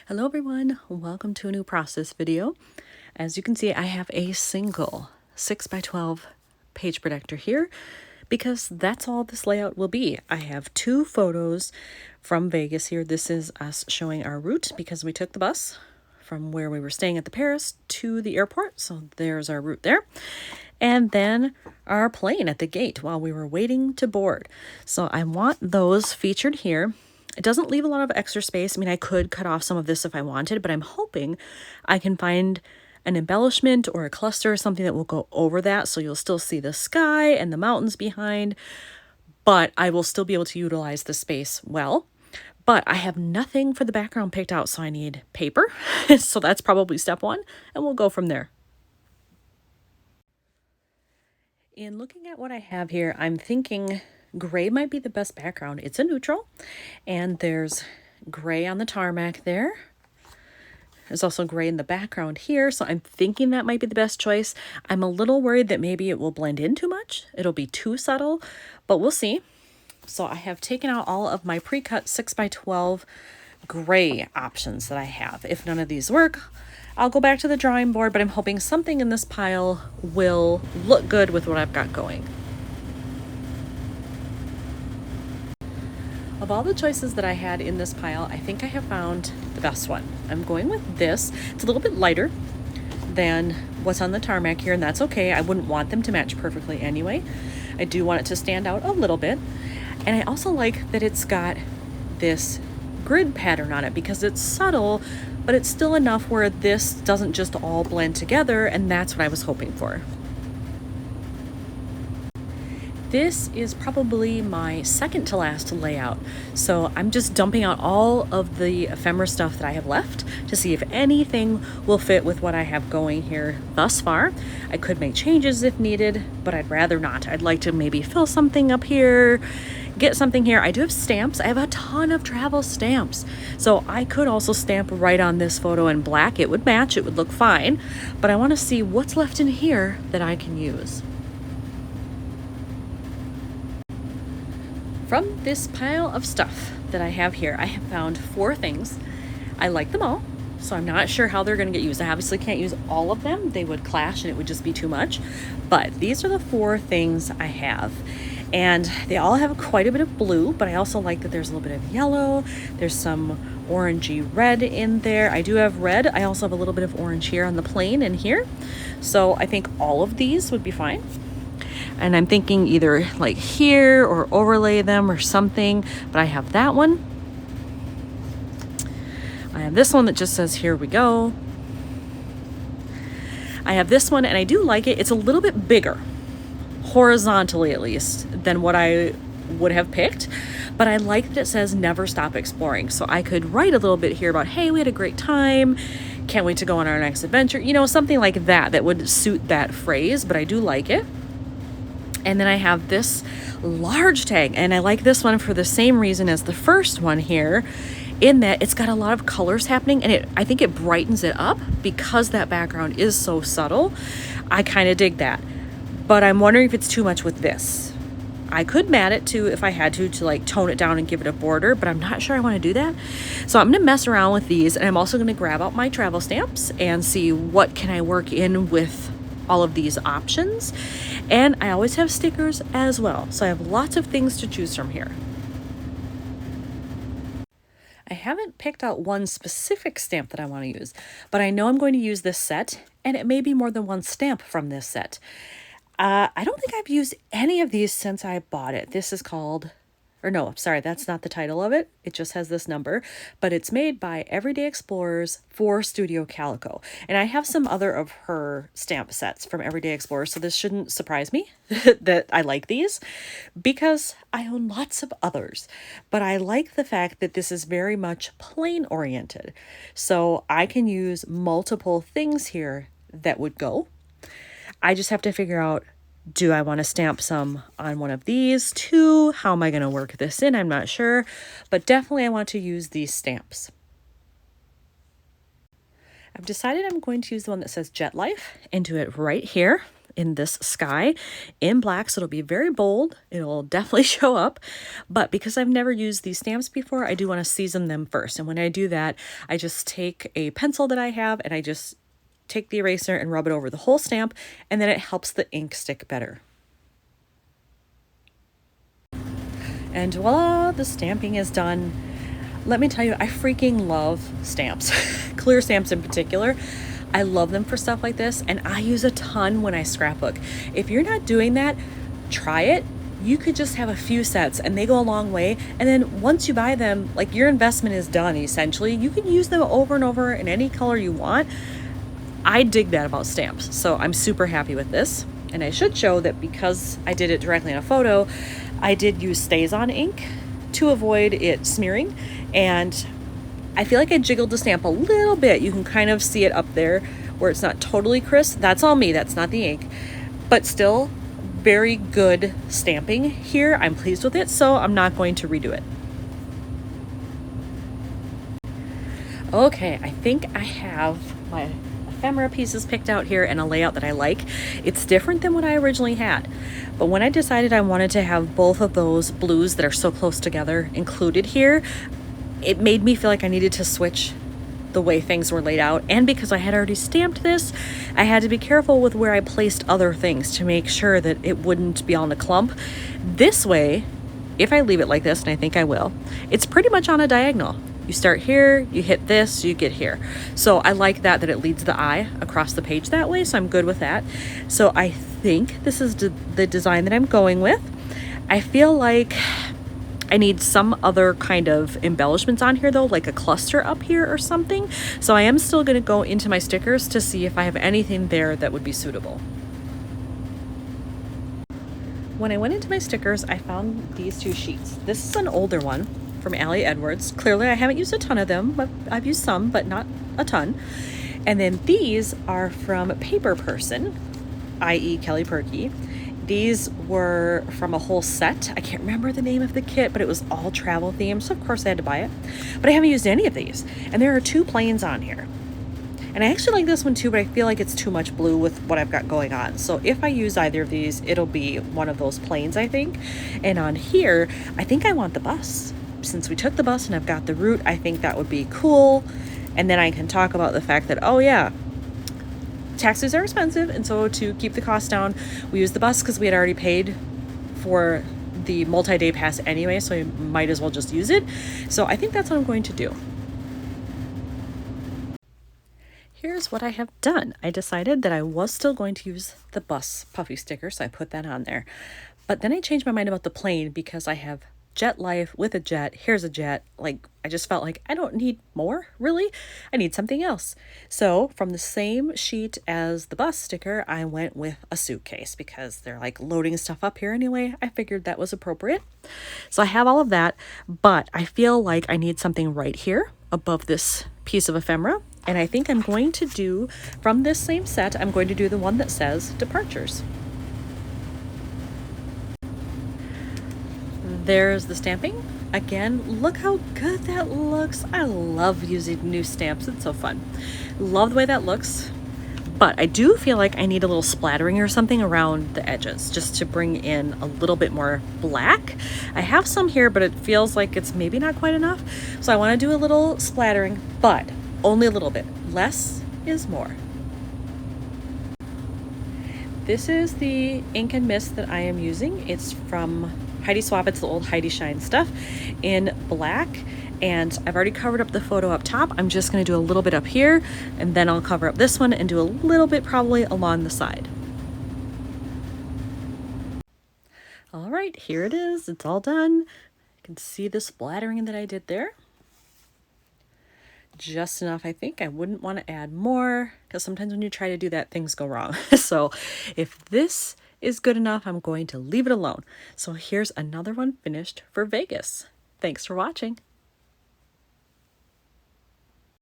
Hello everyone, welcome to a new process video. As you can see, I have a single 6x12 page protector here because that's all this layout will be. I have two photos from Vegas here. This is us showing our route because we took the bus from where we were staying at the Paris to the airport. So there's our route there. And then our plane at the gate while we were waiting to board. So I want those featured here. It doesn't leave a lot of extra space. I mean, I could cut off some of this if I wanted, but I'm hoping I can find an embellishment or a cluster or something that will go over that. So you'll still see the sky and the mountains behind, but I will still be able to utilize the space well. But I have nothing for the background picked out, so I need paper. So that's probably step one, and we'll go from there. In looking at what I have here, I'm thinking gray might be the best background. It's a neutral, and there's gray on the tarmac there. There's also gray in the background here, so I'm thinking that might be the best choice. I'm a little worried that maybe it will blend in too much. It'll be too subtle, but we'll see. So I have taken out all of my pre-cut 6x12 gray options that I have. If none of these work, I'll go back to the drawing board, but I'm hoping something in this pile will look good with what I've got going. Of all the choices that I had in this pile, I think I have found the best one. I'm going with this. It's a little bit lighter than what's on the tarmac here, and that's okay. I wouldn't want them to match perfectly anyway. I do want it to stand out a little bit. And I also like that it's got this grid pattern on it because it's subtle, but it's still enough where this doesn't just all blend together, and that's what I was hoping for. This is probably my second to last layout, so I'm just dumping out all of the ephemera stuff that I have left to see if anything will fit with what I have going here thus far. I could make changes if needed, but I'd rather not. I'd like to maybe fill something up here, get something here. I do have stamps. I have a ton of travel stamps, so I could also stamp right on this photo in black. It would match, it would look fine, but I want to see what's left in here that I can use. From this pile of stuff that I have here, I have found 4 things. I like them all, so I'm not sure how they're going to get used. I obviously can't use all of them. They would clash and it would just be too much. But these are the 4 things I have. And they all have quite a bit of blue, but I also like that there's a little bit of yellow. There's some orangey red in there. I do have red. I also have a little bit of orange here on the plane and here. So I think all of these would be fine. And I'm thinking either like here or overlay them or something, but I have that one. I have this one that just says, "Here we go." I have this one, and I do like it. It's a little bit bigger, horizontally at least, than what I would have picked, but I like that it says "Never stop exploring." So I could write a little bit here about, hey, we had a great time, can't wait to go on our next adventure, you know, something like that that would suit that phrase, but I do like it. And then I have this large tag, and I like this one for the same reason as the first one here, in that it's got a lot of colors happening, and I think it brightens it up because that background is so subtle. I kind of dig that, but I'm wondering if it's too much with this. I could mat it too if I had to like tone it down and give it a border, but I'm not sure I want to do that. So I'm going to mess around with these, and I'm also going to grab out my travel stamps and see what can I work in with all of these options. And I always have stickers as well, so I have lots of things to choose from here. I haven't picked out one specific stamp that I want to use, but I know I'm going to use this set, and it may be more than one stamp from this set. I don't think I've used any of these since I bought it. This is called, or no, sorry, that's not the title of it. It just has this number, but it's made by Everyday Explorers for Studio Calico. And I have some other of her stamp sets from Everyday Explorers, so this shouldn't surprise me that I like these because I own lots of others. But I like the fact that this is very much plain oriented. So I can use multiple things here that would go. I just have to figure out, do I want to stamp some on one of these too? How am I going to work this in? I'm not sure, but definitely I want to use these stamps. I've decided I'm going to use the one that says Jet Life and do it right here in this sky in black, so it'll be very bold. It'll definitely show up. But because I've never used these stamps before, I do want to season them first. And when I do that, I just take a pencil that I have and I just take the eraser and rub it over the whole stamp, and then it helps the ink stick better. And voila, the stamping is done. Let me tell you, I freaking love stamps, clear stamps in particular. I love them for stuff like this, and I use a ton when I scrapbook. If you're not doing that, try it. You could just have a few sets and they go a long way. And then once you buy them, like, your investment is done essentially. You can use them over and over in any color you want. I dig that about stamps, so I'm super happy with this. And I should show that because I did it directly in a photo, I did use StazOn ink to avoid it smearing, and I feel like I jiggled the stamp a little bit. You can kind of see it up there where it's not totally crisp. That's all me, that's not the ink, but still very good stamping here. I'm pleased with it, so I'm not going to redo it. Okay, I think I have my ephemera pieces picked out here and a layout that I like. It's different than what I originally had, but when I decided I wanted to have both of those blues that are so close together included here, it made me feel like I needed to switch the way things were laid out. And because I had already stamped this, I had to be careful with where I placed other things to make sure that it wouldn't be all in a clump. This way, if I leave it like this, and I think I will, it's pretty much on a diagonal. You start here, you hit this, you get here. So I like that it leads the eye across the page that way, so I'm good with that. So I think this is the design that I'm going with. I feel like I need some other kind of embellishments on here though, like a cluster up here or something. So I am still gonna go into my stickers to see if I have anything there that would be suitable. When I went into my stickers, I found these two sheets. This is an older one from Allie Edwards. Clearly I haven't used a ton of them, but I've used some, but not a ton. And then these are from Paper Person, i.e. Kelly Perky. These were from a whole set. I can't remember the name of the kit, but it was all travel themed, so of course I had to buy it. But I haven't used any of these. And there are two planes on here. And I actually like this one too, but I feel like it's too much blue with what I've got going on. So if I use either of these, it'll be one of those planes, I think. And on here, I think I want the bus. Since we took the bus and I've got the route, I think that would be cool. And then I can talk about the fact that, oh yeah, taxis are expensive, and so to keep the cost down, we used the bus because we had already paid for the multi-day pass anyway, so we might as well just use it. So I think that's what I'm going to do. Here's what I have done. I decided that I was still going to use the bus puffy sticker, so I put that on there. But then I changed my mind about the plane because I have Jet Life with a jet. Here's a jet. Like, I just felt like I don't need more, really. I need something else. So from the same sheet as the bus sticker, I went with a suitcase because they're like loading stuff up here anyway. I figured that was appropriate. So I have all of that, but I feel like I need something right here above this piece of ephemera. And I think I'm going to do, from this same set, I'm going to do the one that says Departures. There's the stamping. Again, look how good that looks. I love using new stamps. It's so fun. Love the way that looks. But I do feel like I need a little splattering or something around the edges just to bring in a little bit more black. I have some here, but it feels like it's maybe not quite enough. So I want to do a little splattering, but only a little bit. Less is more. This is the ink and mist that I am using. It's from Heidi Swap. It's the old Heidi Shine stuff in black, and I've already covered up the photo up top. I'm just going to do a little bit up here, and then I'll cover up this one and do a little bit probably along the side. All right, here it is. It's all done. You can see the splattering that I did there. Just enough, I think. I wouldn't want to add more because sometimes when you try to do that, things go wrong. So if this is good enough, I'm going to leave it alone. So here's another one finished for Vegas. Thanks for watching.